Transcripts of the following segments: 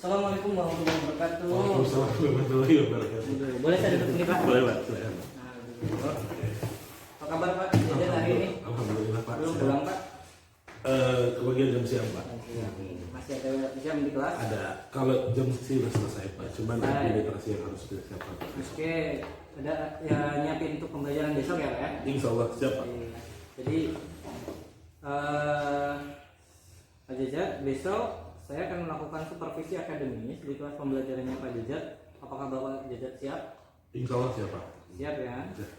Assalamualaikum warahmatullahi wabarakatuh. Waalaikumsalam warahmatullahi wabarakatuh. Boleh saya duduk ini Pak? Boleh Pak, silakan. Apa kabar Pak? Jajan hari ini? Alhamdulillah Pak. Belum pulang Pak? Kebagian jam siang Pak. Masih ada jam di kelas? Ada. Kalau jam sih sudah selesai Pak. Cuman ada literasi yang harus disiapkan Pak. Oke, ada ya nyiapin untuk pembelajaran besok ya Pak ya? Insya Allah siap Pak. Jadi Pak Jajat, besok saya akan melakukan supervisi akademis di kelas pembelajarannya Pak Jajat. Apakah Bapak Jajat siap? Insya Allah siap Pak. Siap ya. Siap.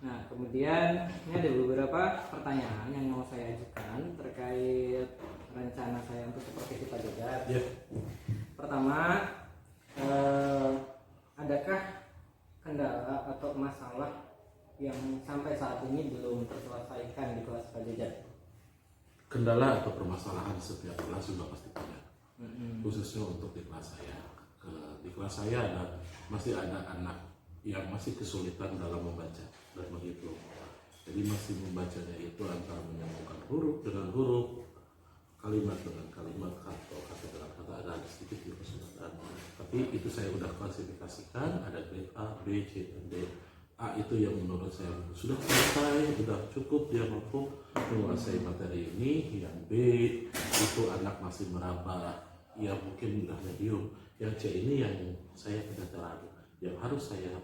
Nah, kemudian ini ada beberapa pertanyaan yang mau saya ajukan terkait rencana saya untuk supervisi Pak Jajat. Ya. Pertama, adakah kendala atau masalah yang sampai saat ini belum terselesaikan di kelas Pak Jajat? Kendala atau permasalahan setiap kelas sudah pasti punya. Khususnya untuk di kelas saya. Di kelas saya masih ada anak yang masih kesulitan dalam membaca dan begitu. Jadi masih membacanya itu antara menyambungkan huruf dengan huruf, kalimat dengan kalimat, atau kata dengan kata, ada sedikit di kesulitan. Tapi itu saya sudah klasifikasikan, ada grade A, B, C, dan D. A itu yang menurut saya sudah selesai, sudah cukup, dia mampu menguasai materi ini. Yang B itu anak masih meraba, ya mungkin sudah medium. Yang C ini yang saya tidak terlalu, yang harus saya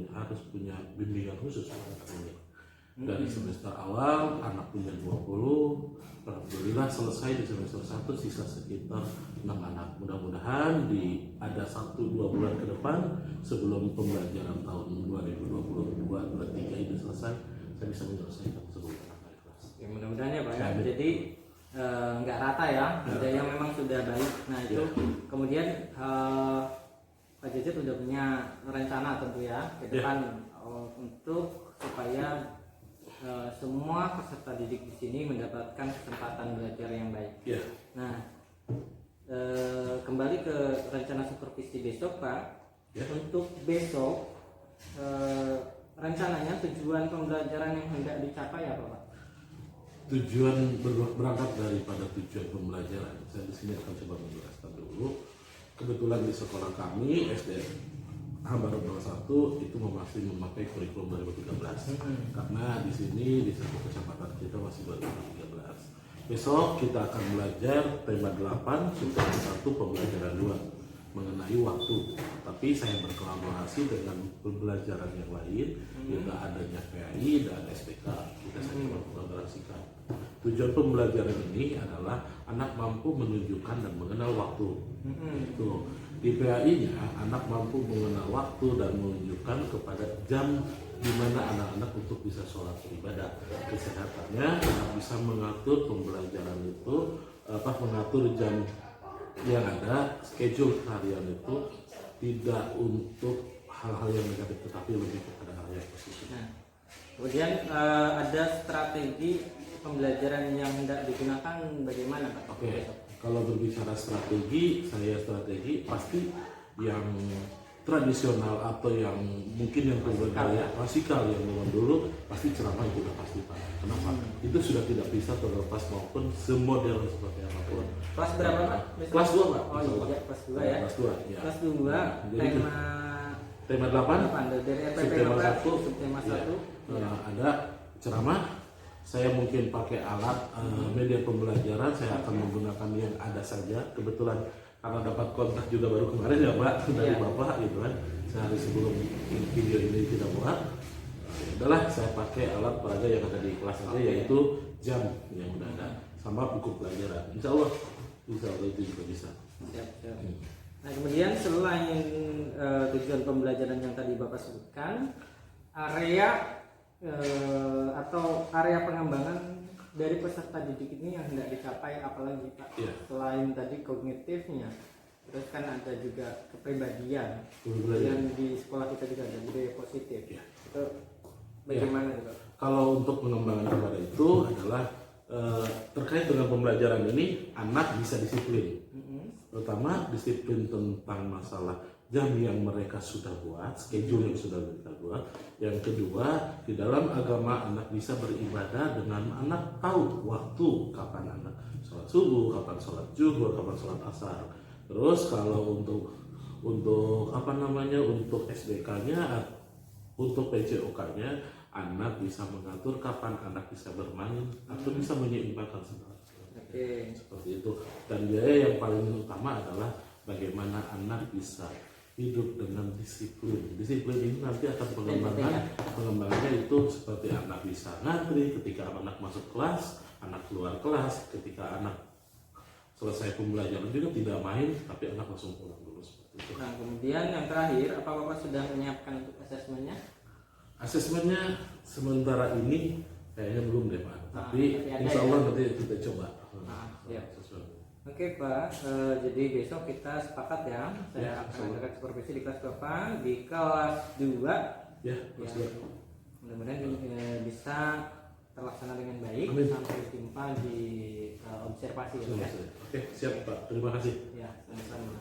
harus punya bimbingan khusus anak ini. Dari semester awal anak punya 20, alhamdulillah selesai di semester 1 sisa sekitar 6 anak. Mudah-mudahan ada 1-2 bulan ke depan sebelum pembelajaran tahun 2022-2023 ini selesai, saya bisa menyelesaikan seluruh anak kelas. Ya, mudah-mudahan ya Pak ya. Jadi nggak rata ya, ada yang memang sudah baik. Nah itu kemudian Pak Jajat sudah punya rencana tentu ya ke depan untuk supaya semua peserta didik di sini mendapatkan kesempatan belajar yang baik. Nah, kembali ke rencana supervisi besok Pak. Untuk besok rencananya tujuan pembelajaran yang hendak dicapai apa Pak? Tujuan berangkat daripada tujuan pembelajaran. Saya di sini akan coba menjelaskan dulu. Kebetulan di sekolah kami SD Hambaru 01 itu masih memakai kurikulum 2013 karena di sini di satu kecamatan kita masih 2013. Besok kita akan belajar tema 8 subtema 1 pembelajaran 2 mengenai waktu. Tapi saya berkolaborasi dengan pembelajaran yang lain, juga adanya PAI dan SPK. Kita saling berkolaborasikan. Tujuan pembelajaran ini adalah anak mampu menunjukkan dan mengenal waktu. Tuh. Di PAI-nya, anak mampu mengenal waktu dan menunjukkan kepada jam di mana anak-anak untuk bisa sholat beribadah. Kesehatannya, anak bisa mengatur pembelajaran itu, mengatur jam yang ada, schedule harian itu tidak untuk hal-hal yang negatif, tetapi lebih kepada hal yang positif. Nah, kemudian ada strategi pembelajaran yang hendak digunakan bagaimana Pak? Oke. Kalau berbicara strategi, saya strategi pasti yang tradisional atau yang mungkin yang klasikal yang zaman dulu pasti ceramah itu udah pasti Pak. Kenapa? Itu sudah tidak bisa terlepas maupun semodern seperti apapun. Kelas berapa Pak? Kelas 2 Pak. Oh iya, kelas 2 ya. Kelas 2 ya. Kelas 2 tema 8 dari RPP subtema 1 subtema 1 ada ceramah. Saya mungkin pakai alat media pembelajaran, saya akan menggunakan yang ada saja. Kebetulan karena dapat kontak juga baru kemarin ya Pak dari Bapak gitu kan, sehari sebelum video ini tidak buat. Adalah saya pakai alat peraga yang ada di kelas saja, yaitu jam yang udah ada sama buku pelajaran. Insya Allah itu juga bisa. Siap. Nah kemudian selain tujuan pembelajaran yang tadi Bapak sebutkan, area atau area pengembangan dari peserta didik ini yang hendak dicapai apalagi Pak? Selain tadi kognitifnya, terus kan ada juga kepribadian yang di sekolah kita juga ada budaya positif. Itu bagaimana Pak? Kalau untuk pengembangan kepada itu adalah terkait dengan pembelajaran ini anak bisa disiplin. Pertama disiplin tentang masalah jam yang mereka sudah buat, schedule yang sudah mereka buat. Yang kedua, di dalam agama anak bisa beribadah dengan anak tahu waktu kapan anak sholat subuh, kapan sholat zuhur, kapan sholat asar. Terus kalau untuk apa namanya, untuk SDK-nya, untuk PJOK-nya, anak bisa mengatur kapan anak bisa bermain atau bisa menyeimbangkan segala seperti itu. Dan biaya yang paling utama adalah bagaimana anak bisa hidup dengan disiplin. Disiplin ini nanti akan pengembangannya itu seperti anak bisa ngantri ketika anak masuk kelas, anak keluar kelas, ketika anak selesai pembelajaran juga tidak main, tapi anak langsung pulang dulu seperti itu. Nah, kemudian yang terakhir, apa Bapak sudah menyiapkan untuk asesmennya? Asesmennya sementara ini kayaknya belum deh Pak, tapi insya Allah nanti kita coba. Oke Pak, jadi besok kita sepakat ya, saya akan adakan supervisi di kelas Bapak di kelas 2 ya. Mudah-mudahan bisa terlaksana dengan baik. Amin. Sampai jumpa di observasi ya. Oke, siap Pak, terima kasih Ya, sama-sama.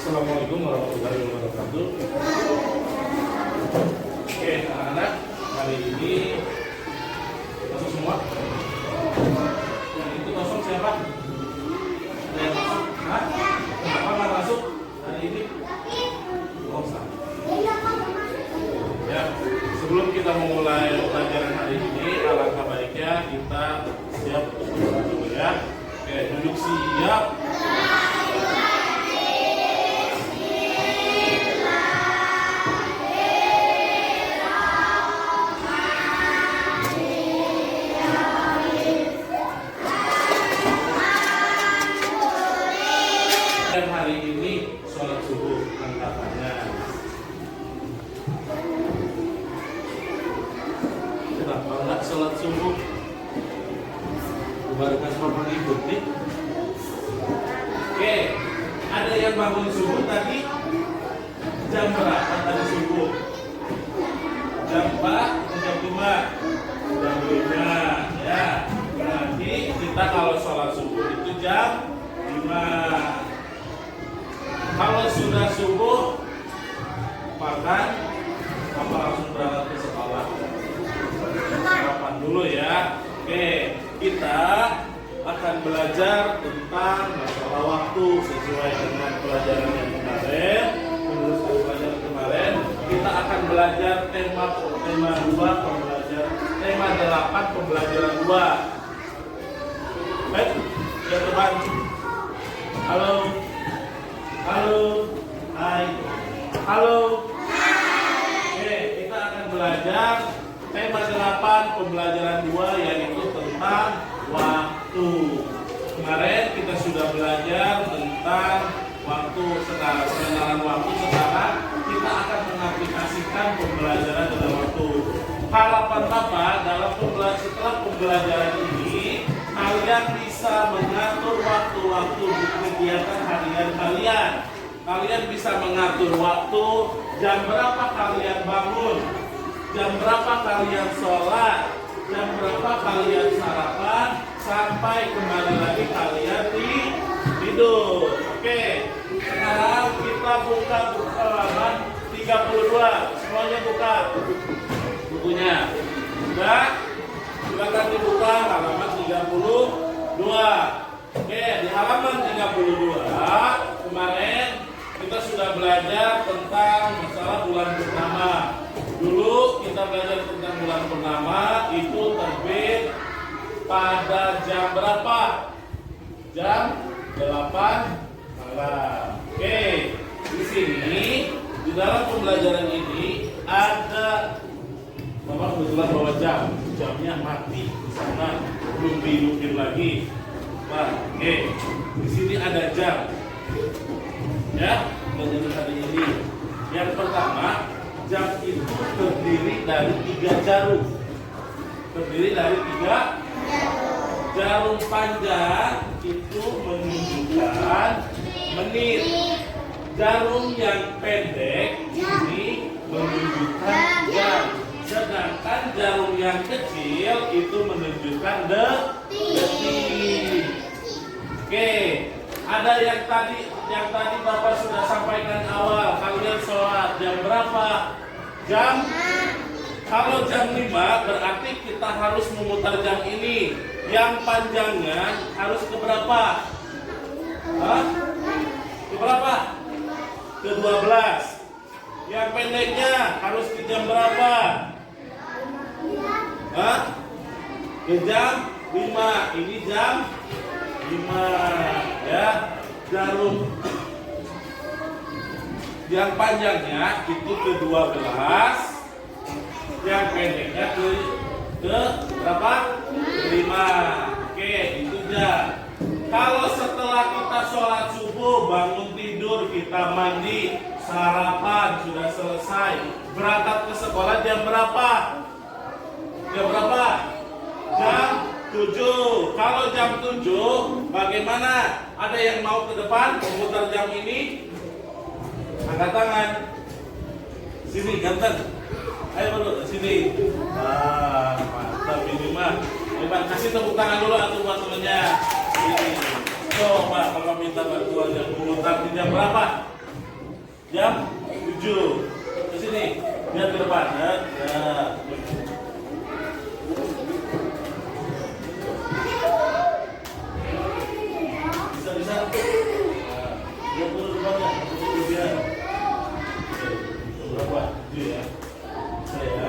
Assalamualaikum warahmatullahi wabarakatuh. Oke anak-anak, hari ini masuk semua. Yang itu kosong siapa? Ada yang masuk? Hah? Kenapa nggak masuk hari ini? Kosong. Ya, sebelum kita memulai pelajaran hari ini, alangkah baiknya kita siap untuk berdoa dulu ya. Oke, duduk siap. Dan hari ini sholat subuh angkatannya. Kenapa nggak sholat subuh? Kebarengan sama ibu nih. Oke, ada yang bangun subuh tadi jam berapa tadi subuh? Jam 4 atau jam 5? Jam 5 ya. Berarti kita kalau sholat subuh itu jam 5. Kalau sudah subuh, makan apa langsung berangkat ke sekolah? Sarapan dulu ya. Oke, kita akan belajar tentang masalah waktu sesuai dengan pelajaran yang kemarin. Meneruskan pelajaran kemarin, kita akan belajar tema 2 pembelajaran, tema 8 pembelajaran 2. Baik, ya teman. Halo. Halo, hai, halo. Oke, kita akan belajar tema 8 pembelajaran 2 yaitu tentang waktu. Kemarin kita sudah belajar tentang waktu. Sekarang pengenalan waktu. Sekarang kita akan mengaplikasikan pembelajaran dalam waktu. Harapan Bapak setelah pembelajaran ini kalian bisa mengatur waktu-waktu di kegiatan harian kalian. Kalian bisa mengatur waktu, jam berapa kalian bangun, jam berapa kalian sholat, jam berapa kalian sarapan, sampai kembali lagi kalian tidur. Oke, sekarang kita buka halaman 32. Semuanya buka bukunya. Sudah? Silakan dibuka halaman 32. Oke, di halaman 32 kemarin kita sudah belajar tentang masalah bulan purnama. Dulu kita belajar tentang bulan purnama itu terbit pada jam berapa? Jam 8 malam. Oke, di sini di dalam pembelajaran ini ada Bapak kebetulan bawa jamnya mati di sana, belum dihidupin lagi. Pak, oke, di sini ada jam, ya, pelajaran hari ini. Yang pertama, jam itu terdiri dari 3 jarum. Terdiri dari 3 jarum panjang itu menunjukkan menit. Jarum yang pendek ini menunjukkan jam. Sedangkan jarum yang kecil itu menunjukkan detik. Oke, ada yang tadi Bapak sudah sampaikan awal, kalian sholat jam jam berapa? Kalau jam 5 berarti kita harus memutar jam ini. Yang panjangnya harus ke berapa? Hah? Ke berapa? Ke 12. Yang pendeknya harus ke jam berapa? Hah? Ke jam 5. Ini jam 5 ya. Jarum yang panjangnya itu ke 12, yang pendeknya ke berapa? 5. Oke, itu jam. Kalau setelah kita sholat subuh, bangun tidur, kita mandi, sarapan sudah selesai, berangkat ke sekolah jam berapa? Jam berapa? Jam 7. Kalau jam 7, bagaimana? Ada yang mau ke depan memutar jam ini? Angkat tangan. Sini, ganteng. Ayo dulu ke sini. Mantap ini mah. Hebat, kasih tepuk tangan dulu atau buat temennya. Ini. Coba kalau minta bantuan yang memutar di jam berapa? Jam 7. Ke sini. Lihat ke depan. Ya. Bisa. Dia perlu depannya. Dia. Berapa? 7 ya. Saya.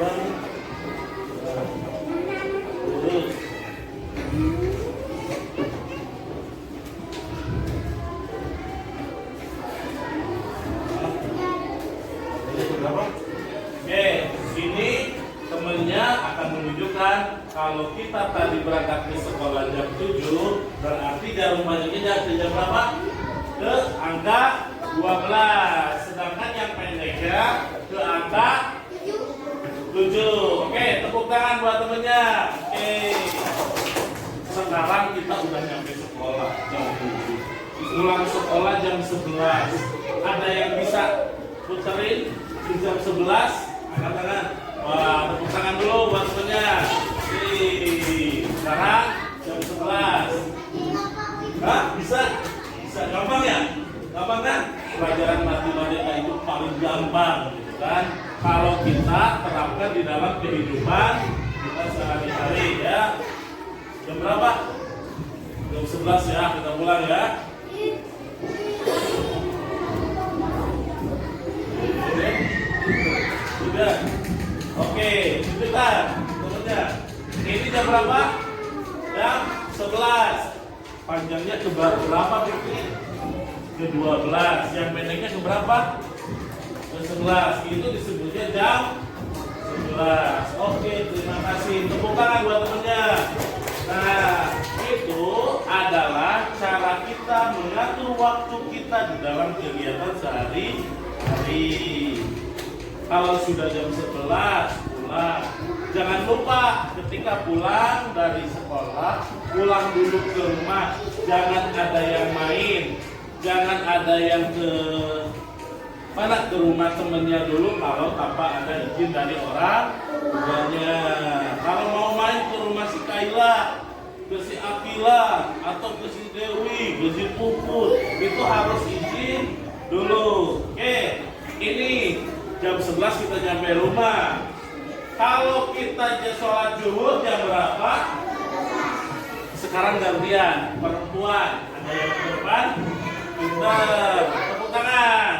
Bang. Terus. Berapa? Oke, sini temennya akan menunjukkan kalau kita tadi berangkat ke sekolah jam 7, berarti jarum panjangnya jam berapa? Ke angka 12. Sedangkan yang pendeknya ke angka 7. Oke, tepuk tangan buat temennya. Oke. Sekarang kita udah nyampe sekolah jam 7. Pulang sekolah jam 11. Ada yang bisa puterin di jam 11? Angkat tangan. Wah, tepuk tangan dulu buat temennya. Sekarang jam 11. Hah? Bisa? Bisa, gampang ya? Gampang kan? Pelajaran matematika itu paling gampang, gitu kan? Kalau kita terapkan di dalam kehidupan kita sehari-hari ya. Jam berapa? Jam 11 ya, kita pulang ya. Sudah. Oke, sebentar. Temennya. Ini jam berapa? Jam 11. Panjangnya ke berapa Fikri? Ke 12. Yang pendeknya ke berapa? Ke 11. Itu disebutnya jam 11. Oke, terima kasih. Tepuk tangan buat temennya. Nah, itu adalah cara kita mengatur waktu kita di dalam kegiatan sehari-hari. Kalau sudah jam 11 pulang, jangan lupa ketika pulang dari sekolah, pulang dulu ke rumah. Jangan ada yang main, jangan ada yang ke mana, ke rumah temennya dulu kalau tanpa ada izin dari orang tuanya. Kalau mau main ke rumah si Kaila, ke si Akila, atau ke si Dewi, ke si Puput, itu harus izin dulu. Oke, ini jam 11 kita nyampe rumah. Kalau kita sholat zuhur jam berapa? Sekarang gantian, perempuan. Ada yang ke depan? Pintar, tepuk tangan.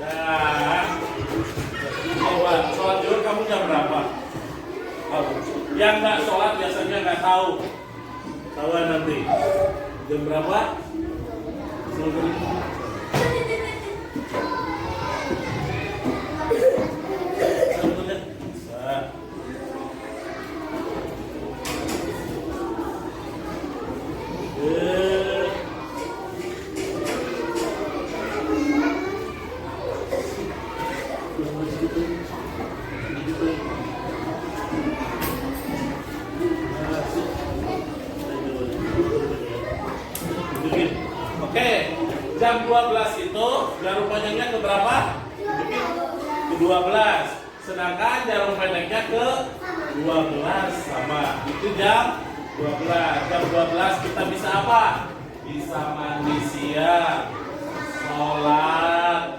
Nah, coba sholat zuhur kamu jam berapa? Yang nggak sholat biasanya nggak tahu. Tahuan nanti. Jam berapa? Oke, jam 12 itu jarum panjangnya ke berapa? Ke 12. Sedangkan jarum pendeknya ke 12 sama. Itu jam 12. Jam 12 kita bisa apa? Bisa mandi siang. sholat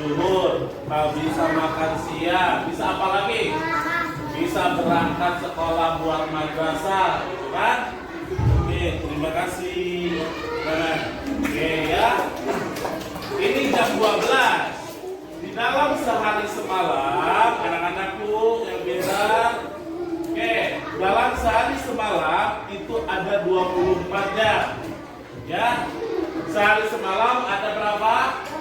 zuhur, kalau bisa makan siang, bisa apa lagi? Bisa berangkat sekolah buat madrasah, gitu kan? Oke, terima kasih. Nah, oke ya. Ini jam 12. Di dalam sehari semalam, anak-anakku yang pintar, oke, dalam sehari semalam itu ada 24 jam. Ya, sehari semalam ada berapa?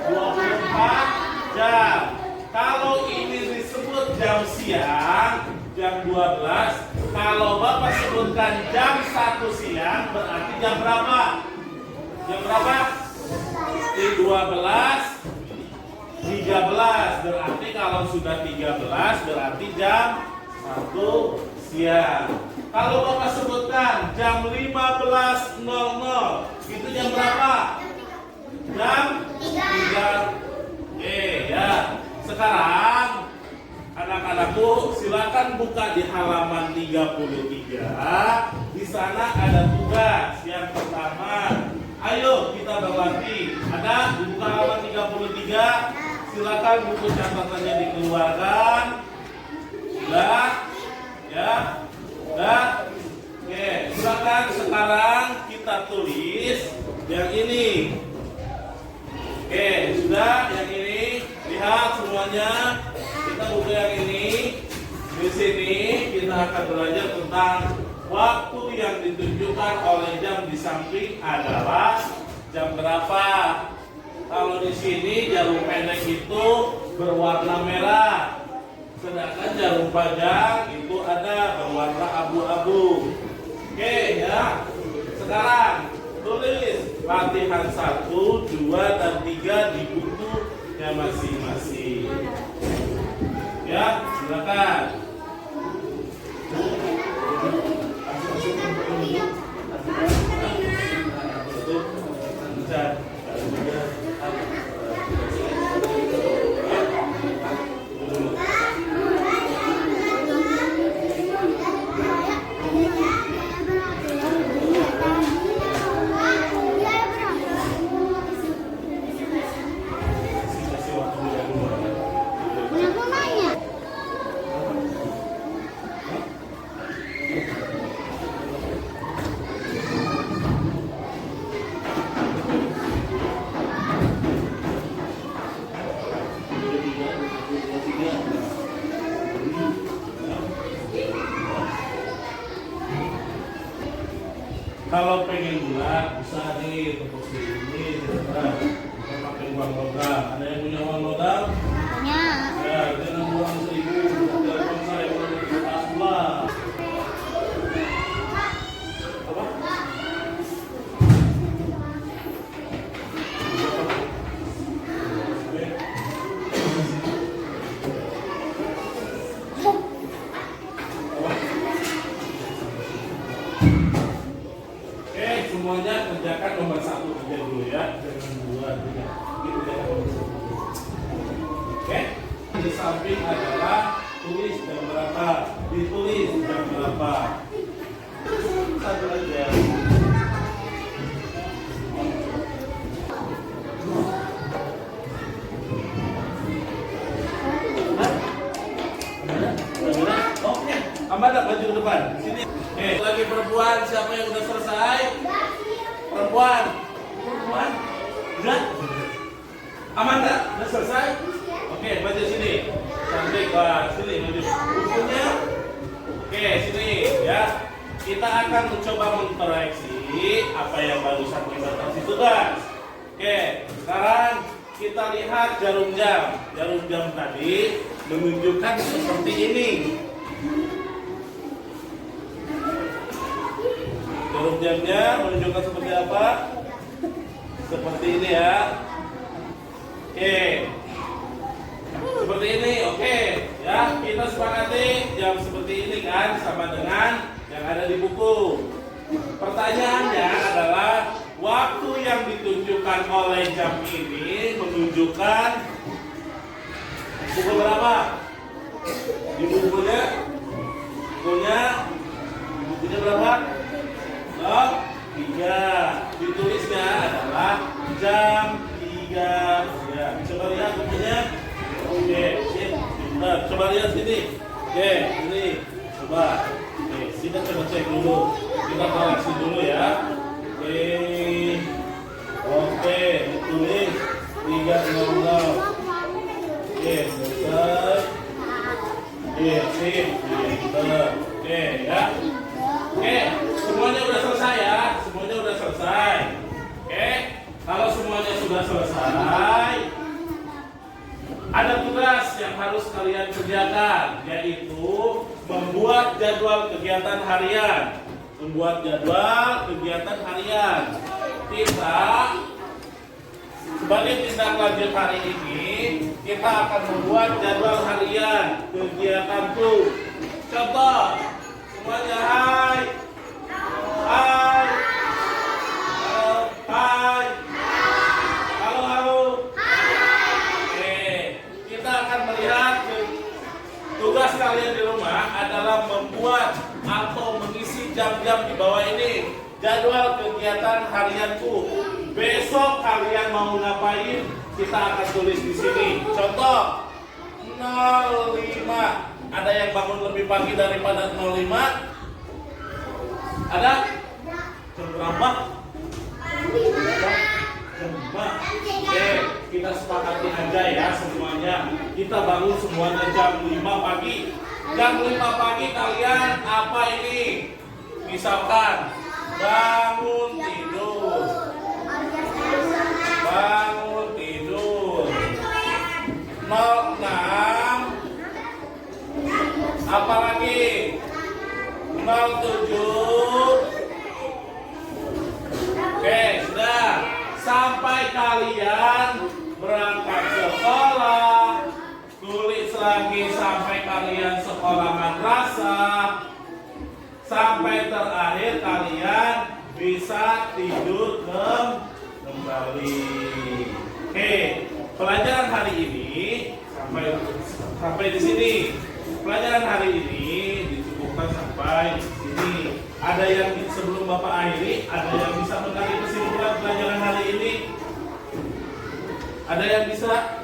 24 jam. Kalau ini disebut jam siang, jam 12. Kalau Bapak sebutkan jam 1 siang, berarti jam berapa? Jam berapa? Di 12, 13. Berarti kalau sudah 13, berarti jam 1 siang. Kalau Bapak sebutkan jam 15.00, itu jam berapa? Jam 3. Ya. Sekarang anak-anakku silakan buka di halaman 33. Di sana ada tugas. Yang pertama, ayo kita berlatih. Ada di buka halaman 33. Silakan buku catatannya dikeluarkan. Dah, ya, dah. Oke, silakan sekarang kita tulis yang ini. Oke, sudah yang ini. Lihat semuanya. Kita buka yang ini. Di sini kita akan belajar tentang waktu yang ditunjukkan oleh jam di samping adalah jam berapa. Kalau di sini jarum pendek itu berwarna merah, sedangkan jarum panjang itu ada berwarna abu-abu. Oke ya. Sekarang tulis latihan 1, 2, dan 3 di bukunya masing-masing. Ya, silakan. Kalau pengen bulat bisa nih tepuk sini, kita pakai uang logam. Ada yang punya uang logam? Punya. Ya, dengan uang 1.000, telepon saya uang sebelah. Apa? Semuanya kerjakan nomor 1 aja dulu ya, jangan 2, 3. Gitu ya. Oke? Di samping adalah tulis jam berapa, ditulis jam berapa. Satu aja. Oke, Amanda maju ke depan. Sini. Lagi perempuan, siapa yang udah selesai? Perempuan. Perempuan? Udah? Amanda, udah selesai? Oke, maju sini. Cantik, sini maju. Bukunya? Oke, sini ya. Kita akan mencoba mengkoreksi apa yang barusan kita kasih tugas. Oke, sekarang kita lihat jarum jam. Jarum jam tadi menunjukkan seperti ini. Jarum jamnya menunjukkan seperti apa? Seperti ini ya. Oke. Seperti ini, oke. Ya, kita sepakati jam seperti ini kan sama dengan yang ada di buku. Pertanyaannya adalah waktu yang ditunjukkan oleh jam ini menunjukkan pukul berapa? Di bukunya? Bukunya berapa? 3. Ditulisnya adalah jam 3. lihat sini. Oke, ini coba. Oke, kita coba cek dulu. Kita koreksi dulu ya. Oke, ditulis 300. Oke, selesai. Oke, sip. Pinter. Oke, ya. Oke, semuanya udah selesai ya. Semuanya udah selesai. Oke, kalau semuanya sudah selesai, ada tugas yang harus kalian kerjakan, yaitu membuat jadwal kegiatan harian. Membuat jadwal kegiatan harian. Kita sebagai tindak lanjut hari ini, kita akan membuat jadwal harian kegiatanku. Contoh, semuanya hai. Hai. Hai. Halo, halo. Oke, kita akan melihat tugas kalian di rumah adalah membuat atau mengisi jam-jam di bawah ini. Jadwal kegiatan harianku. Besok kalian mau ngapain? Kita akan tulis di sini. Contoh 05. Ada yang bangun lebih pagi daripada 05? Ada? Jam berapa? Jam 5. Oke, kita sepakati aja ya semuanya. Kita bangun semuanya jam 5 pagi. Jam 5 pagi kalian apa ini? Misalkan bangun tidur. Bangun tidur 06. Apalagi 07. Oke, sudah. Sampai kalian berangkat sekolah, tulis lagi sampai kalian sekolah madrasah, sampai terakhir kalian bisa tidur kembali. Oke, pelajaran hari ini sampai di sini. Pelajaran hari ini dicukupkan sampai sini. Ada yang sebelum Bapak akhiri, ada yang bisa menarik kesimpulan pelajaran hari ini? Ada yang bisa?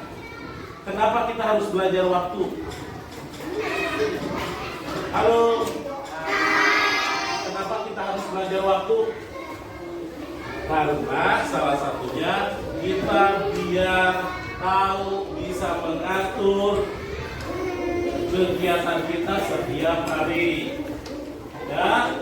Kenapa kita harus belajar waktu? Halo? Kenapa kita harus belajar waktu? Karena salah satunya kita biar tahu bisa mengatur kegiatan kita setiap hari. Ya,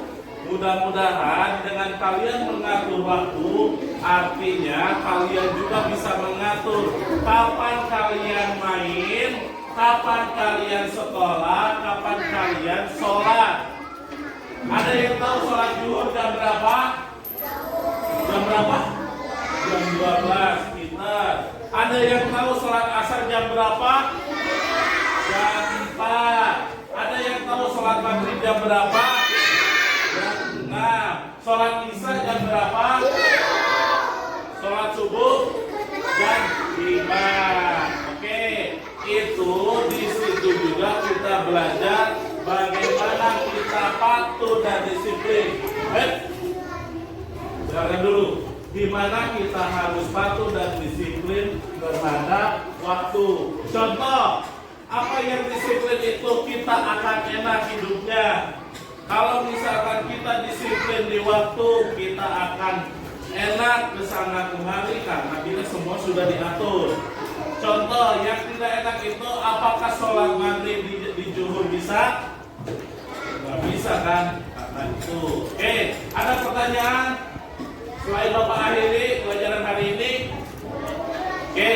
mudah-mudahan dengan kalian mengatur waktu, artinya kalian juga bisa mengatur kapan kalian main, kapan kalian sekolah, kapan kalian sholat. Ada yang tahu sholat zuhur jam berapa? Jam berapa? Jam 12 kita. Ada yang tahu sholat asar jam berapa? Jam 4. Ada yang tahu sholat maghrib jam berapa? Jam 6. Sholat isya jam berapa? Sholat subuh jam 5. Oke, itu di situ juga kita belajar bagaimana kita patuh dan disiplin. Jangan dulu. Di mana kita harus patuh dan disiplin terhadap waktu. Contoh, apa yang disiplin itu kita akan enak hidupnya. Kalau misalkan kita disiplin di waktu, kita akan enak kesana kemari karena kita semua sudah diatur. Contoh yang tidak enak itu, apakah sholat maghrib di zuhur bisa? Nggak bisa kan? Karena itu. Oke, ada pertanyaan? Selain Bapak akhiri pelajaran hari ini, oke,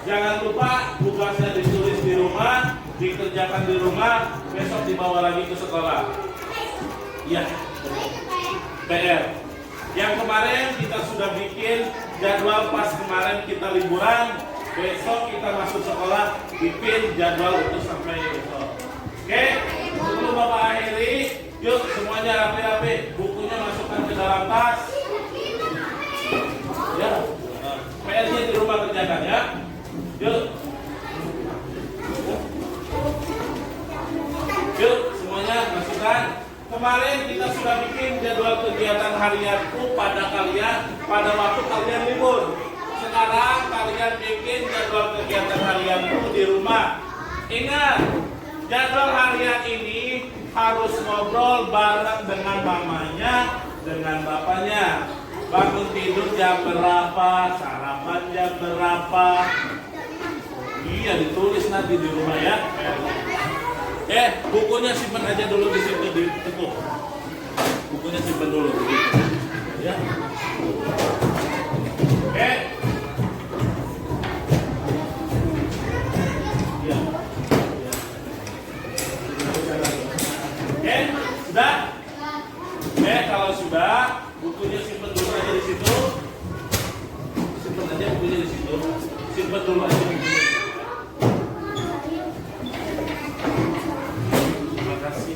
jangan lupa tugasnya ditulis di rumah, dikerjakan di rumah, besok dibawa lagi ke sekolah. Ya, PR. Yang kemarin kita sudah bikin jadwal pas kemarin kita liburan, besok kita masuk sekolah, bikin jadwal untuk sampai besok. Oke, sebelum Bapak akhiri, yuk semuanya rapi-rapi, bukunya masukkan ke dalam tas. Ya, PR-nya di rumah kerjakan ya. Yuk. Yuk, semuanya masukkan. Kemarin kita sudah bikin jadwal kegiatan harianku pada kalian pada waktu kalian libur. Sekarang kalian bikin jadwal kegiatan harianku di rumah. Ingat, Jadwal harian ini harus ngobrol bareng dengan mamanya, dengan bapaknya. Bangun tidur jam berapa, sarapan jam berapa. Iya, ditulis nanti di rumah ya. Bukunya simpan aja dulu di situ di itu. Bukunya simpan dulu ya. Sudah? Kalau sudah, bukunya simpan dulu aja di situ. Simpan aja bukunya di situ. Simpan dulu aja bukunya. Terima kasih.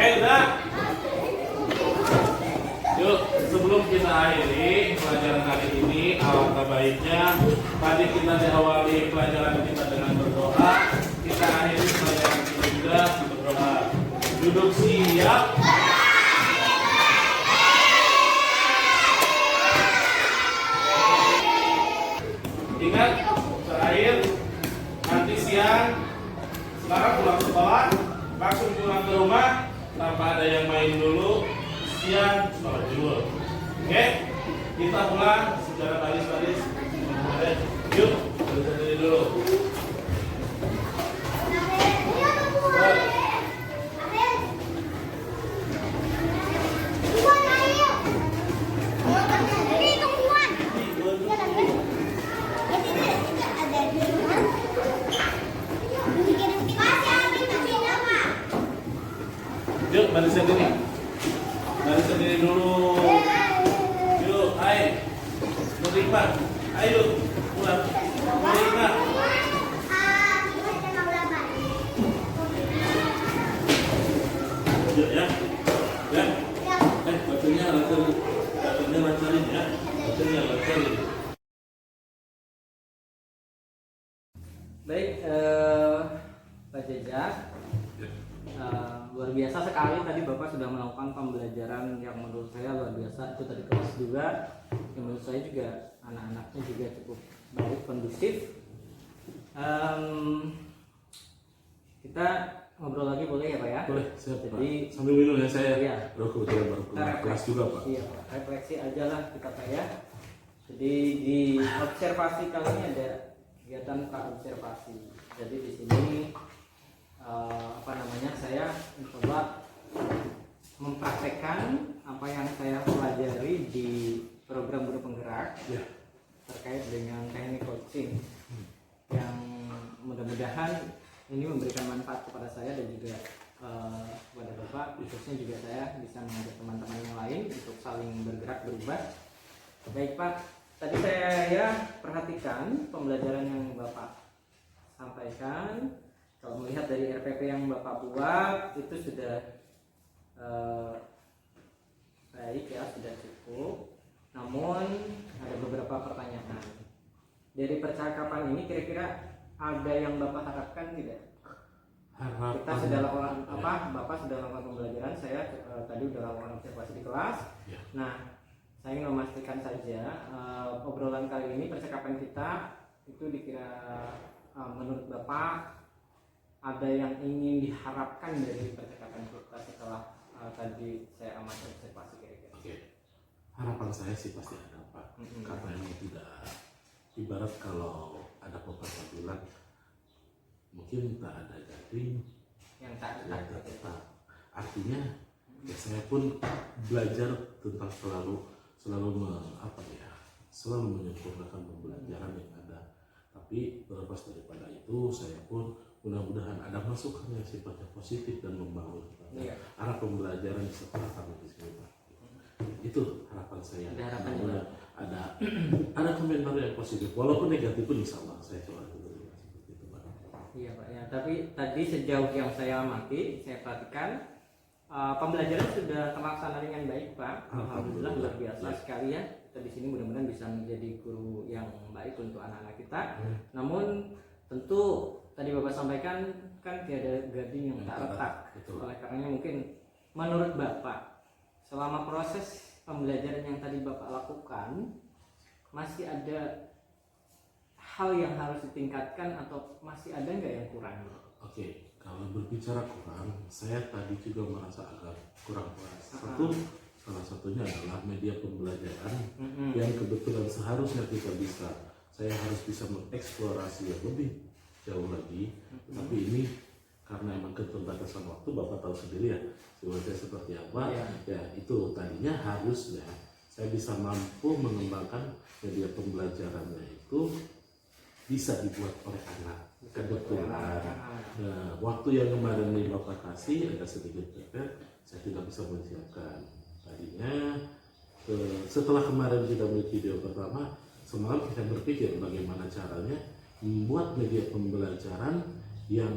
Udah. Yuk, sebelum kita akhiri pelajaran hari ini, alangkah baiknya tadi kita diawali pelajaran kita dengan berdoa. Kita akhiri pelajaran kita juga berdoa. Duduk siap. Ingat, terakhir nanti siang sekarang pulang sekolah, langsung pulang ke rumah tanpa ada yang main dulu. Siang sekolah dulu. Oke, kita pulang secara baris-baris. Yuk, berdiri dulu. Yuk, barisan diri. Barisan diri dulu. Yuk, ayo. Menerima. Ayo, pulang. Menerima. Yuk ya. Ya. Batunya lancarin. Batunya lancarin ya. Batunya lancarin. Baik, Pak Jejak. Luar biasa sekali tadi Bapak sudah melakukan pembelajaran yang menurut saya luar biasa. Itu tadi kelas 2 yang menurut saya juga anak-anaknya juga cukup baik, kondusif. Kita ngobrol lagi boleh ya Pak ya? Boleh, siap Jadi, Pak. Sambil minum ya saya. Iya. Kebetulan baru kelas juga Pak. Iya Pak, refleksi aja lah kita Pak ya. Jadi di observasi kali ini ada kegiatan praobservasi. Jadi di sini saya mencoba mempraktekkan apa yang saya pelajari di program guru penggerak terkait dengan teknik coaching yang mudah-mudahan ini memberikan manfaat kepada saya dan juga kepada Bapak, khususnya juga saya bisa mengajak teman-teman yang lain untuk saling bergerak berubah. Baik Pak, tadi saya perhatikan pembelajaran yang Bapak sampaikan. Kalau melihat dari RPP yang Bapak buat itu sudah baik ya, sudah cukup. Namun ada beberapa pertanyaan. Dari percakapan ini kira-kira ada yang Bapak harapkan tidak? Kita sudah lakukan Bapak sudah lakukan pembelajaran, saya tadi sudah lakukan observasi di kelas. Nah, saya ingin memastikan saja obrolan kali ini, percakapan kita itu dikira menurut Bapak ada yang ingin diharapkan dari percakapan kita setelah tadi saya amati observasi kira-kira. Oke. Harapan saya sih pasti ada Pak. Karena ini tidak, ibarat kalau ada pepatah bilang mungkin tak ada gading yang tak tetap. Artinya ya saya pun belajar tentang selalu menyempurnakan pembelajaran yang ada. Tapi terlepas daripada itu, saya pun mudah-mudahan ada masukan yang sifatnya positif dan membangun arah pembelajaran setelah kami di sini Pak. Itu harapan saya. Ada komentar yang positif, walaupun negatif pun insya Allah saya coba dulu seperti itu Pak. Iya Pak ya. Tapi tadi sejauh yang saya amati, saya perhatikan pembelajaran sudah terlaksana dengan baik Pak. Alhamdulillah luar biasa sekali ya. Kita di sini mudah-mudahan bisa menjadi guru yang baik untuk anak-anak kita. Namun tentu tadi Bapak sampaikan kan tiada gading yang tak retak. Oleh karenanya mungkin menurut Bapak selama proses pembelajaran yang tadi Bapak lakukan masih ada hal yang harus ditingkatkan atau masih ada nggak yang kurang? Oke, kalau berbicara kurang, saya tadi juga merasa agak kurang puas. Salah satunya adalah media pembelajaran yang kebetulan seharusnya kita bisa, saya harus bisa mengeksplorasi yang lebih jauh lagi. Tapi ini karena emang keterbatasan waktu, Bapak tahu sendiri ya, saya seperti apa. Ya itu tadinya harusnya saya bisa mampu mengembangkan media pembelajarannya itu bisa dibuat oleh anak. Kebetulan waktu yang kemarin di Bapak kasih agak sedikit mepet, saya tidak bisa menyiapkan. Tadinya setelah kemarin kita buat video pertama, semalam kita berpikir bagaimana caranya membuat media pembelajaran yang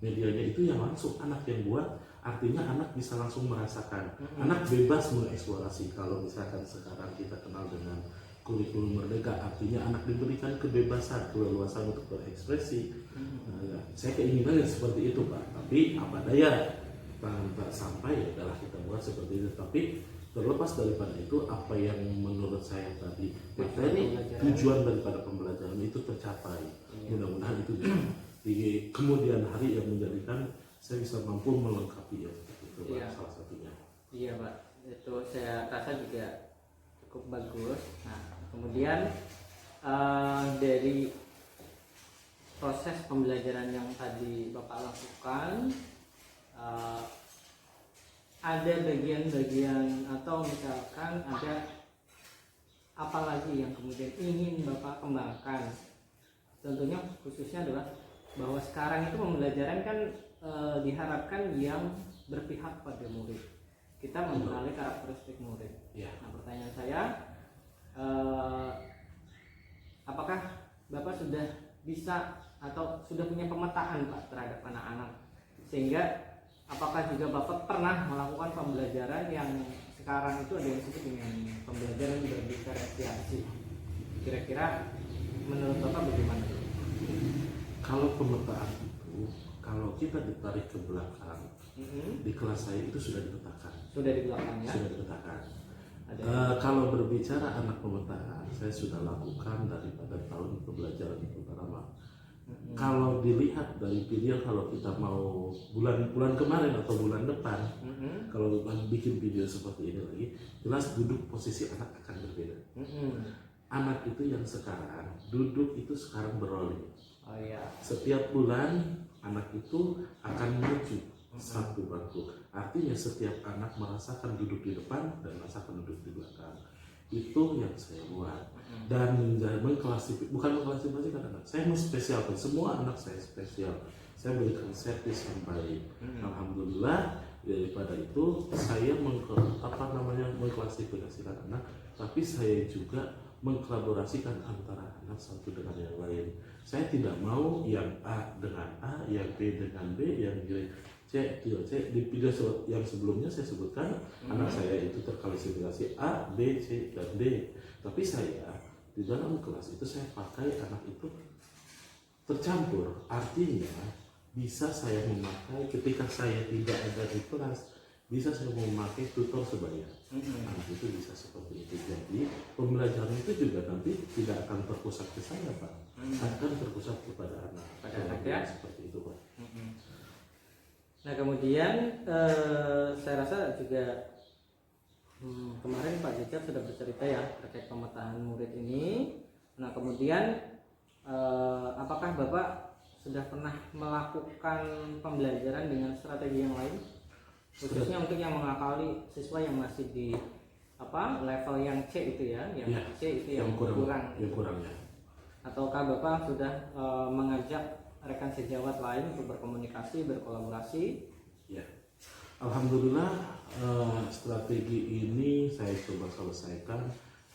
medianya itu yang langsung anak yang buat, artinya anak bisa langsung merasakan, anak bebas mengeksplorasi. Kalau misalkan sekarang kita kenal dengan kurikulum merdeka, artinya anak diberikan kebebasan, keleluasan untuk berekspresi. Nah, saya keinginannya seperti itu Pak, tapi apa daya, tak sampai adalah kita buat seperti itu. Tapi terlepas daripada itu, apa yang menurut saya tadi materi tujuan daripada pembelajaran itu tercapai. Mudah-mudahan itu bisa di kemudian hari yang menjadikan saya bisa mampu melengkapi ya, itu salah satunya. Iya Pak, itu saya rasa juga cukup bagus. Nah, kemudian dari proses pembelajaran yang tadi Bapak lakukan, ada bagian-bagian atau misalkan ada apa lagi yang kemudian ingin Bapak kembangkan? Tentunya khususnya adalah bahwa sekarang itu pembelajaran kan diharapkan yang berpihak pada murid. Kita mengenali karakteristik murid. Nah, pertanyaan saya, apakah Bapak sudah bisa atau sudah punya pemetaan Pak terhadap anak-anak, sehingga apakah juga Bapak pernah melakukan pembelajaran yang sekarang itu ada yang disebut dengan pembelajaran berdiferensiasi? Kira-kira menurut Bapak bagaimana? Kalau pemetaan itu, kalau kita ditarik ke belakang, di kelas saya itu sudah dipetakan. Sudah di belakang ya? Sudah dipetakan. Kalau berbicara anak pemetaan, saya sudah lakukan daripada tahun pembelajaran yang pertama. Kalau dilihat dari video, kalau kita mau bulan kemarin atau bulan depan, kalau bikin video seperti ini lagi, jelas duduk posisi anak akan berbeda. Anak itu yang sekarang duduk itu sekarang berrolling. Setiap bulan anak itu akan menuju satu bangku. Artinya setiap anak merasakan duduk di depan dan merasakan duduk di belakang. Itu yang saya buat. Dan bukan mengklasifikasikan anak. Saya menspesialkan semua anak saya spesial. Saya berikan servis sampai alhamdulillah. Daripada itu saya mengklasifikasikan anak, tapi saya juga mengkolaborasikan antara anak satu dengan yang lain. Saya tidak mau yang A dengan A, yang B dengan B, yang C dengan C. Di video yang sebelumnya saya sebutkan anak saya itu terklasifikasi A, B, C, dan D. Tapi saya di dalam kelas itu saya pakai anak itu tercampur. Artinya bisa saya memakai ketika saya tidak ada di kelas, bisa saya memakai tutor sebaya. Nah, itu bisa seperti itu. Jadi pembelajaran itu juga nanti tidak akan terpusat ke saya Pak, akan terpusat kepada anak. Ya? Seperti itu Pak. Nah kemudian saya rasa juga kemarin Pak Jejak sudah bercerita ya terkait pemetaan murid ini. Nah kemudian apakah Bapak sudah pernah melakukan pembelajaran dengan strategi yang lain, khususnya untuk yang mengakali siswa yang masih di level yang C itu ya, yang C itu yang kurang ya. Ataukah Bapak sudah mengajak rekan sejawat lain untuk berkomunikasi, berkolaborasi? Ya, alhamdulillah strategi ini saya coba selesaikan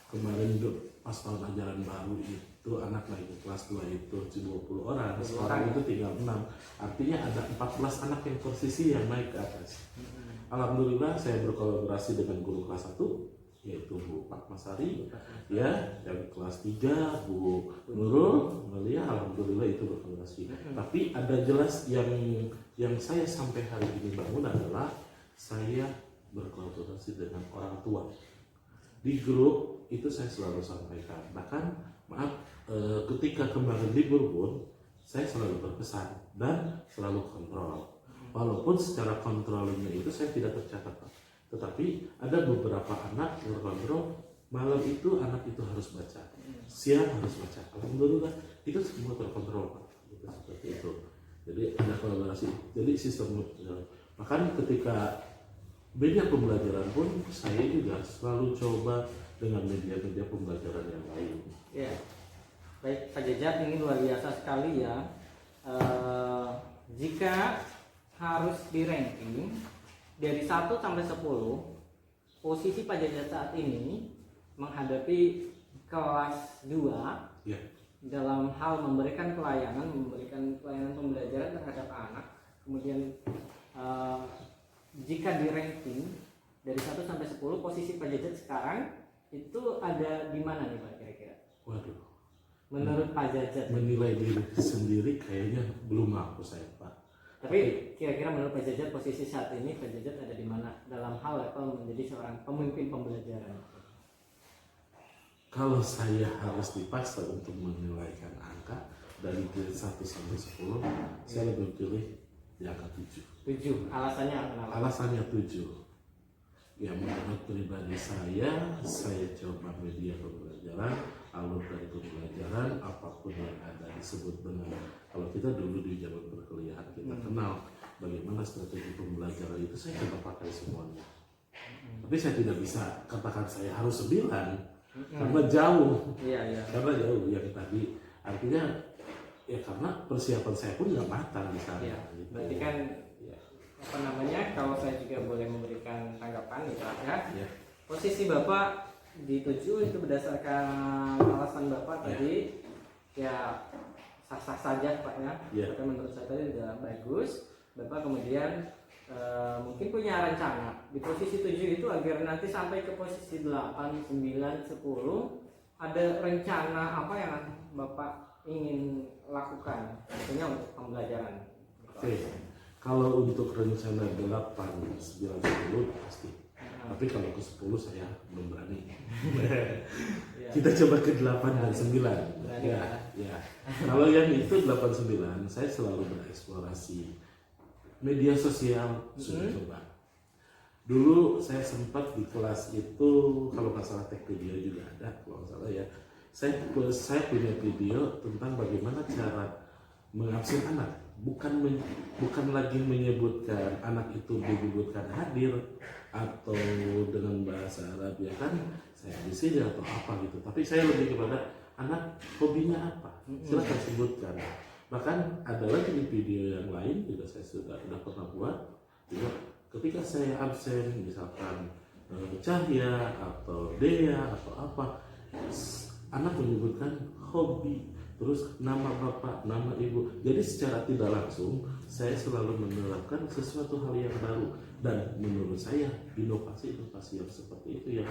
kemarin pas tahun ajaran baru itu anak naik ke kelas 2 itu 20 orang, sekarang itu tinggal 6. Artinya ada 14 anak yang posisi yang naik ke atas. Alhamdulillah saya berkolaborasi dengan guru kelas 1 yaitu Bu Fatmasari, ya, yang kelas 3 Bu Nurul Melia, alhamdulillah itu berkolaborasi. Tapi ada jelas yang saya sampai hari ini bangun adalah saya berkolaborasi dengan orang tua. Di grup itu saya selalu sampaikan, bahkan ketika kemarin libur pun saya selalu berpesan dan selalu kontrol. Walaupun secara kontrolnya itu saya tidak tercatat, Pak. Tetapi ada beberapa anak terkontrol, malam itu anak itu harus baca, siang harus baca. Alhamdulillah itu semua terkontrol, Pak. Gitu, seperti itu. Jadi ada kolaborasi. Jadi sistem bahkan ketika media pembelajaran pun saya juga selalu coba dengan media-media pembelajaran yang lain. Ya, baik Pak Jajat, ini luar biasa sekali ya. Jika harus di ranking dari 1 sampai 10, posisi Pak Jajat saat ini menghadapi kelas 2 Ya, dalam hal memberikan pelayanan pembelajaran terhadap anak. Kemudian jika di ranking dari 1 sampai 10, posisi Pak Jajat sekarang itu ada di mana nih Pak kira-kira? waduh. Menurut Pak Jajat. Menilai diri sendiri kayaknya belum mampu saya, Pak. Tapi kira-kira menurut Pak Jajat posisi saat ini Pak Jajat ada di mana dalam hal level menjadi seorang pemimpin pembelajaran? Kalau saya harus dipaksa untuk menilaikan angka dari grade 1 sampai 10, saya lebih pilih di angka 7. 7. Alasannya kenapa? Alasannya 7. Ya, menurut pribadi saya coba media pembelajaran, alur dari pembelajaran, apapun yang ada disebut dengan, kalau kita dulu di zaman perkuliahan kita kenal bagaimana strategi pembelajaran itu, saya coba pakai semuanya. Tapi saya tidak bisa katakan saya harus 9 karena jauh. Iya. Karena jauh yang tadi, artinya ya karena persiapan saya pun nggak matang di sana. Iya. Gitu. Berarti kan kalau saya juga boleh memberikan tanggapan nih Pak ya. Ya. Posisi Bapak di 7 itu berdasarkan alasan Bapak tadi ya sah-sah saja Pak ya. Ya. Tapi menurut saya tadi sudah bagus. Bapak kemudian mungkin punya rencana di posisi 7 itu agar nanti sampai ke posisi 8, 9, 10, ada rencana apa yang Bapak ingin lakukan tentunya untuk pembelajaran. Oke. Kalau untuk rencana 8, 9, 10 pasti. Tapi kalau ke 10 saya belum berani. Kita coba ke 8 dan 9. Ya. Kalau yang itu 8, 9, saya selalu bereksplorasi media sosial, sudah coba. Dulu saya sempat di kelas itu, kalau nggak salah tag video juga ada, kalau nggak salah ya. Saya punya video tentang bagaimana cara mengabsen anak. Bukan lagi menyebutkan anak itu disebutkan hadir atau dengan bahasa Arab ya kan saya di sini atau apa gitu, tapi saya lebih kepada anak hobinya apa, silakan sebutkan. Bahkan ada lagi di video yang lain juga saya sudah pernah buat juga, ketika saya absen misalkan Cahya atau Dea atau apa, anak menyebutkan hobi, terus nama bapak, nama ibu. Jadi secara tidak langsung saya selalu menerapkan sesuatu hal yang baru, dan menurut saya inovasi yang seperti itu yang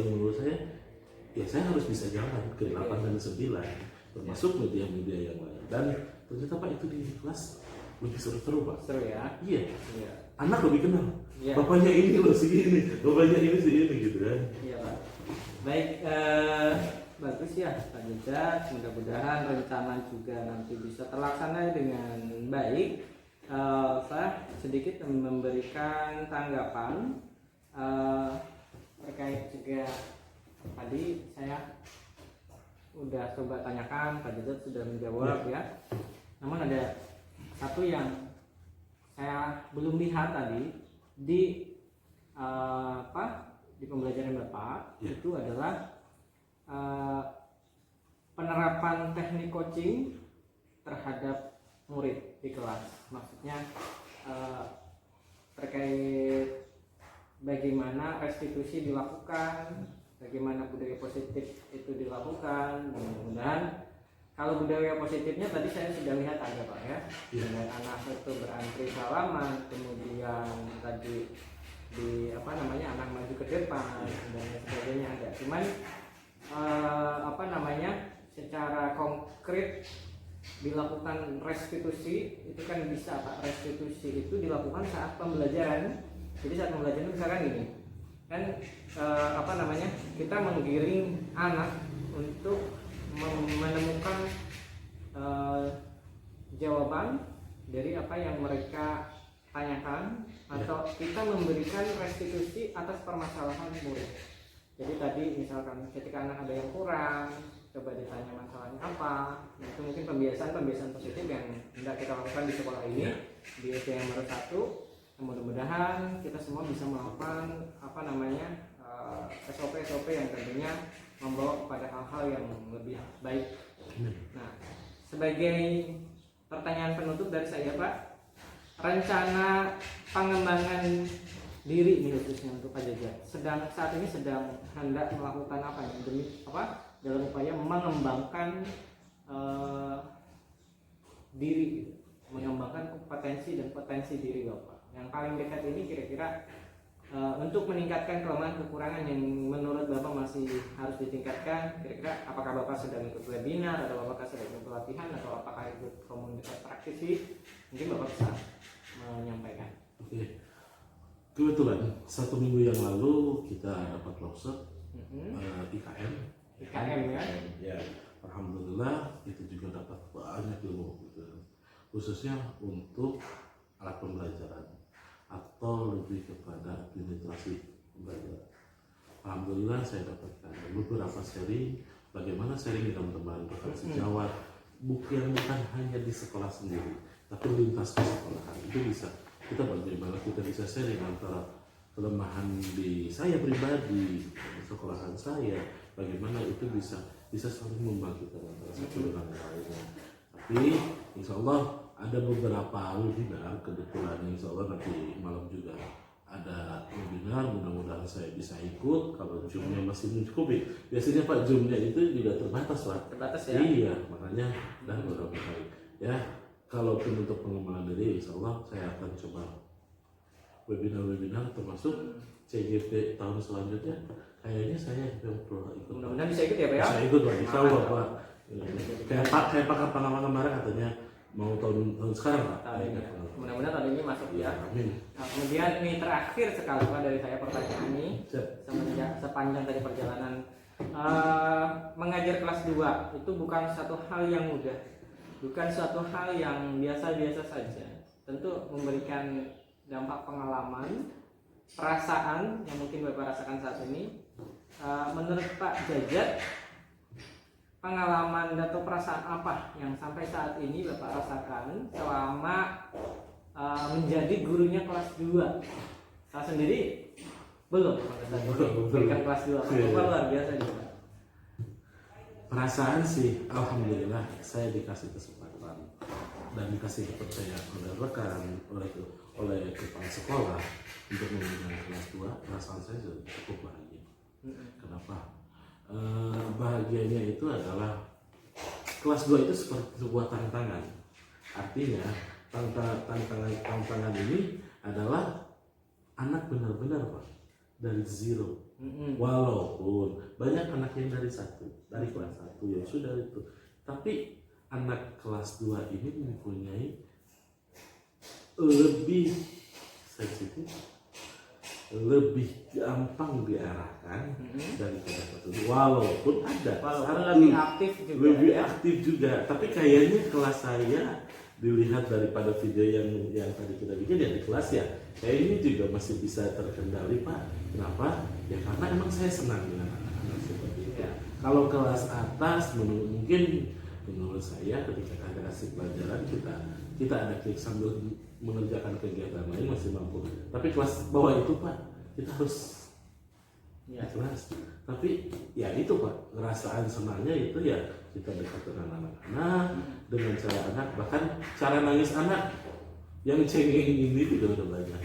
menurut saya ya saya harus bisa jalan ke 8 dan 9 termasuk media-media yang lain. Dan ternyata Pak itu di kelas lebih seru Pak. Seru ya? Iya. Anak lebih kenal. Iya. Bapaknya ini loh si ini, bapaknya ini si ini gitu kan. Iya Pak. Baik, bagus ya Pak Jajat, mudah-mudahan rencana juga nanti bisa terlaksana dengan baik. Saya sedikit memberikan tanggapan terkait juga tadi saya udah coba tanyakan, Pak Jajat sudah menjawab ya. Namun ada satu yang saya belum lihat tadi di di pembelajaran Bapak itu adalah penerapan teknik coaching terhadap murid di kelas. Maksudnya terkait bagaimana restitusi dilakukan, bagaimana budaya positif itu dilakukan. Mudah-mudahan kalau budaya positifnya tadi saya sudah lihat ada Pak ya, dengan anak itu berantri salaman, kemudian tadi di anak maju ke depan dan sebagainya ada. Cuman secara konkret dilakukan restitusi itu kan bisa Pak. Restitusi itu dilakukan saat pembelajaran. Jadi saat pembelajaran misalkan gini kan kita menggiring anak untuk menemukan dari apa yang mereka tanyakan atau kita memberikan restitusi atas permasalahan murid. Jadi tadi misalkan ketika anak ada yang kurang, coba ditanya masalahnya apa. Nah, itu mungkin pembiasaan positif yang hendak kita lakukan di sekolah ini di SD yang baru 1. Mudah-mudahan kita semua bisa melakukan SOP yang tentunya membawa kepada hal-hal yang lebih baik. Nah, sebagai pertanyaan penutup dari saya, Pak, rencana pengembangan diri ini khususnya untuk Pak Jajat saat ini sedang hendak melakukan apa nih demi apa dalam upaya mengembangkan diri gitu. Mengembangkan potensi diri Bapak. Yang paling dekat ini kira-kira untuk meningkatkan kelemahan-kekurangan yang menurut Bapak masih harus ditingkatkan, kira-kira apakah Bapak sedang ikut webinar atau apakah sedang ikut pelatihan atau apakah ikut komunitas praktisi, mungkin Bapak bisa menyampaikan. Oke. Kebetulan 1 minggu yang lalu kita dapat workshop IKM ya. Ya, alhamdulillah itu juga dapat banyak ilmu gitu. Khususnya untuk alat pembelajaran atau lebih kepada literasi belajar. Alhamdulillah saya dapatkan beberapa sharing bagaimana sharing dengan teman rekan sejawat, bukan hanya di sekolah sendiri, tapi lintas ke sekolahan. Itu bisa kita bagaimana kita bisa sharing antara kelemahan di saya pribadi, sekolahan saya, bagaimana itu bisa saling membangkitkan antara satu dengan yang lainnya. Tapi insya Allah ada beberapa webinar, kebetulan insya Allah nanti malam juga ada webinar, mudah-mudahan saya bisa ikut kalau Zoom-nya masih mencukupi. Biasanya Pak Zoom-nya itu juga terbatas Pak. Terbatas ya? Iya, makanya beberapa kali. Ya, kalaupun untuk pengembangan diri insya Allah saya akan coba webinar termasuk CGP tahun selanjutnya. Kayaknya saya yang perlu ikut. Mudah-mudahan bisa ikut ya Pak ya? Bisa ikut Pak, insya Allah Pak. Kayak Pak kemarin katanya mau tahun sekarang Pak. Mudah-mudahan tahun ini masuk ya. Amin. Nah, kemudian ini terakhir sekali Pak dari saya pertanyaan ini sepanjang tadi perjalanan mengajar kelas 2 itu bukan satu hal yang mudah, bukan suatu hal yang biasa-biasa saja. Tentu memberikan dampak pengalaman, perasaan yang mungkin Bapak rasakan saat ini. Menurut Pak Jajat, pengalaman atau perasaan apa yang sampai saat ini Bapak rasakan selama menjadi gurunya kelas 2? Saya sendiri belum berikan kelas 2, apa luar biasa juga. Perasaan sih, alhamdulillah saya dikasih kesempatan dan dikasih kepercayaan oleh rekan, oleh kepala sekolah untuk membina kelas 2. Perasaan saya sudah cukup bahagia. Kenapa? Bahagianya itu adalah kelas 2 itu seperti sebuah tantangan. Artinya tantangan ini adalah anak benar-benar Pak dari zero. Walaupun banyak anak yang dari kelas 1 yang sudah itu, tapi anak kelas 2 ini mempunyai lebih sensitif, lebih gampang diarahkan daripada kelas 1. Walaupun ada lebih aktif juga, aktif juga. Tapi kayaknya kelas saya dilihat daripada video yang tadi kita bikin ya di kelas ya, kayak ini juga masih bisa terkendali Pak. Kenapa? Ya karena emang saya senang dengan anak-anak seperti itu. Ya. Kalau kelas atas mungkin menurut saya ketika kita kasih pelajaran kita ada klik sambil mengerjakan kegiatan lain masih mampu. Tapi kelas bawah itu Pak kita harus ikhlas. Tapi ya itu Pak, ngerasaan senangnya itu ya kita dekat dengan anak-anak, dengan cara anak, bahkan cara nangis anak yang cengeng ini juga udah banyak.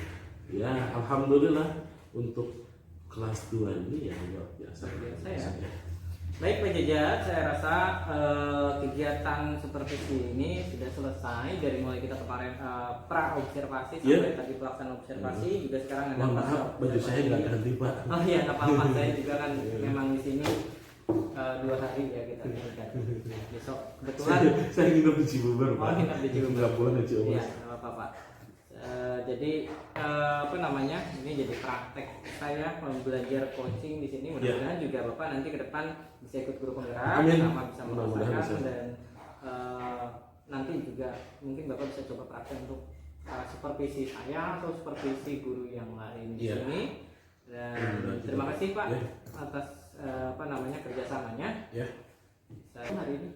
Ya alhamdulillah untuk kelas 2 ini ya luar biasa. Ya. Baik Pak Jajat, saya rasa kegiatan seperti ini sudah selesai dari mulai kita kemarin pra observasi sampai tadi pelaksanaan observasi juga sekarang ada maaf baju saya nggak ganti Pak. Oh iya nggak apa-apa, saya juga kan memang di sini 2 hari ya kita ganti. Besok kebetulan saya nginep di Cibubur Pak. Oh nginep di Cibubur. Nggak boleh di Cibubur. Iya nggak apa-apa Pak. Jadi ini jadi praktek saya belajar coaching di sini. Mudah-mudahan juga Bapak nanti ke depan bisa ikut guru penggerak, sama bisa merasakan dan nanti juga mungkin Bapak bisa coba praktek untuk supervisi saya atau supervisi guru yang lain di Iya. sini. Dan terima kasih Pak Ya. atas kerjasamanya. Ya. Saya hari ini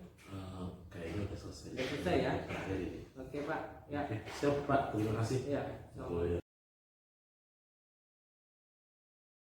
Kayaknya udah selesai. Udah selesai ya? Jadi, oke Pak ya. Siap Pak, terima kasih. Ya. Oh, ya.